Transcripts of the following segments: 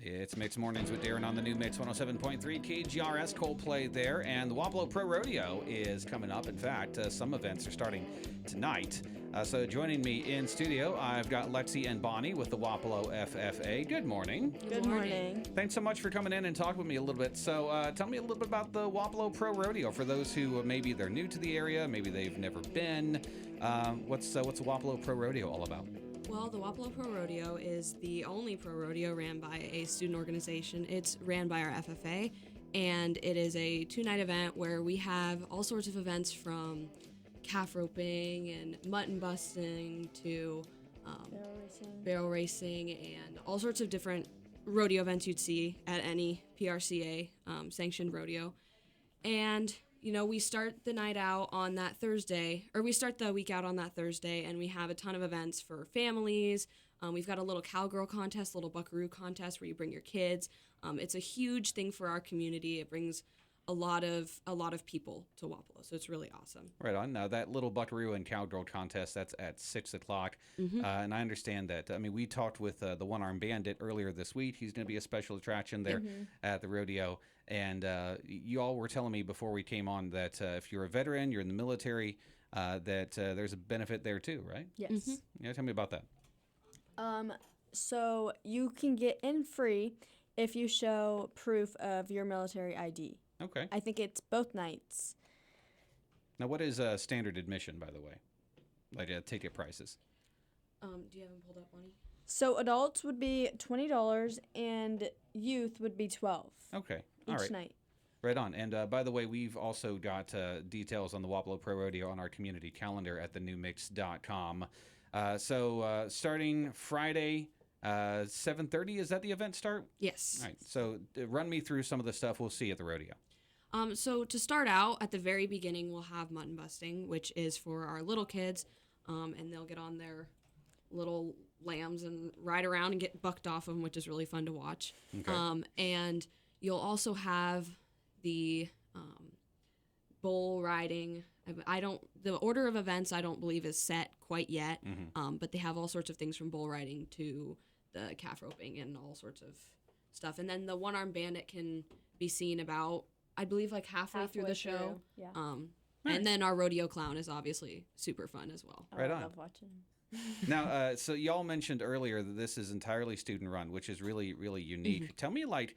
It's Mix Mornings with Darren on the new Mix 107.3 KGRS Coldplay there. And the Wapello Pro Rodeo is coming up. In fact, some events are starting tonight. So joining me in studio, I've got Lexi and Bonnie with the Wapello FFA. Good morning. Good morning. Thanks so much for coming in and talking with me a little bit. So tell me a little bit about the Wapello Pro Rodeo for those who maybe they're new to the area, maybe they've never been. What's the Wapello Pro Rodeo all about? Well, the Wapello Pro Rodeo is the only pro rodeo ran by a student organization. It's ran by our FFA, and it is a two-night event where we have all sorts of events from calf roping and mutton busting to barrel racing and all sorts of different rodeo events you'd see at any PRCA sanctioned rodeo. And you know, we start the night out on that Thursday, or we start the week out on that Thursday, and we have a ton of events for families. We've got a little cowgirl contest, a little buckaroo contest where you bring your kids. It's a huge thing for our community. It brings a lot of people to Wapello, so it's really awesome. Right on. Now, that little buckaroo and cowgirl contest, that's at 6 o'clock. Mm-hmm. And I understand that. I mean, we talked with the one-armed bandit earlier this week. He's going to be a special attraction there at the rodeo. And you all were telling me before we came on that if you're a veteran, you're in the military, that there's a benefit there too, right? Yes. Mm-hmm. Yeah, tell me about that. So you can get in free if you show proof of your military ID. Okay. I think it's both nights. Now, what is standard admission, by the way? Like ticket prices? Do you have them pulled up, Bonnie? So adults would be $20 and youth would be $12. Okay. Each All right. night. Right on. And by the way, we've also got details on the Wapello Pro Rodeo on our community calendar at thenewmix.com. So starting Friday, 7:30, is that the event start? Yes. All right. So run me through some of the stuff we'll see at the rodeo. So to start out, at the very beginning, we'll have mutton busting, which is for our little kids, and they'll get on their little lambs and ride around and get bucked off of them, which is really fun to watch. Okay. And you'll also have the bull riding. The order of events I don't believe is set quite yet, but they have all sorts of things from bull riding to the calf roping and all sorts of stuff. And then the one-armed bandit can be seen about, I believe, like halfway through the show. Yeah. And then our rodeo clown is obviously super fun as well. Right on. I love watching. Now, so y'all mentioned earlier that this is entirely student run, which is really, really unique. Tell me, like,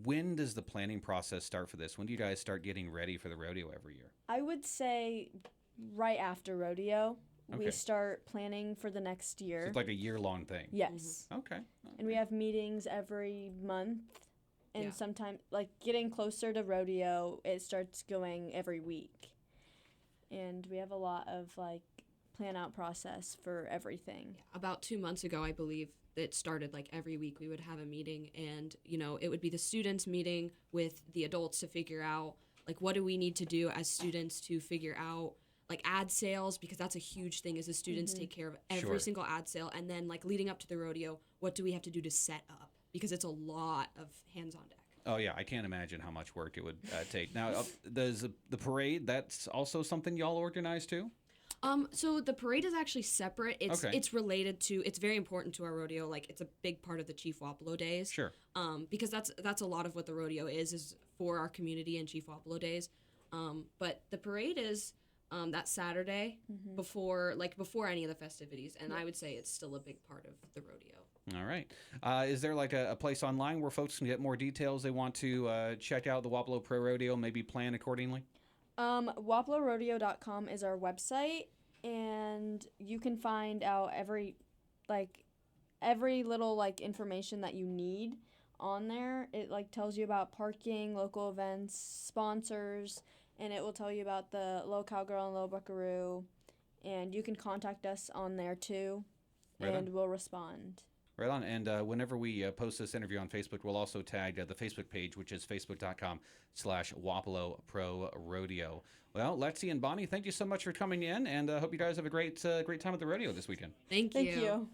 when does the planning process start for this? When do you guys start getting ready for the rodeo every year? I would say right after rodeo, Okay. we start planning for the next year. So it's like a year-long thing. Yes. Okay. And we have meetings every month. And Yeah. sometimes, like, getting closer to rodeo, it starts going every week. And we have a lot of, like, plan-out process for everything. About 2 months ago, I believe, it started like every week we would have a meeting, and you know, it would be the students meeting with the adults to figure out like what do we need to do as students to figure out like ad sales, because that's a huge thing, is the students take care of every Sure. single ad sale, and then like leading up to the rodeo, what do we have to do to set up, because it's a lot of hands on deck. Oh, yeah. I can't imagine how much work it would take. Now, does the parade, that's also something y'all organize too? So the parade is actually separate. It's Okay. it's related to, it's very important to our rodeo. Like it's a big part of the Chief Wapello Days. Sure. Because that's a lot of what the rodeo is for our community and Chief Wapello Days. But the parade is that Saturday before any of the festivities, and I would say it's still a big part of the rodeo. All right. Is there like a place online where folks can get more details? They want to check out the Wapello Pro Rodeo, maybe plan accordingly? WapelloRodeo.com is our website, and you can find out every little like information that you need on there. It like tells you about parking, local events, sponsors, and it will tell you about the Low Cowgirl and Low Buckaroo, and you can contact us on there too, Right and on. we'll respond. Right on. And whenever we post this interview on Facebook, we'll also tag the Facebook page, which is facebook.com/Wapello Pro Rodeo. Well, Lexi and Bonnie, thank you so much for coming in, and I hope you guys have a great time at the rodeo this weekend. Thank Thank you.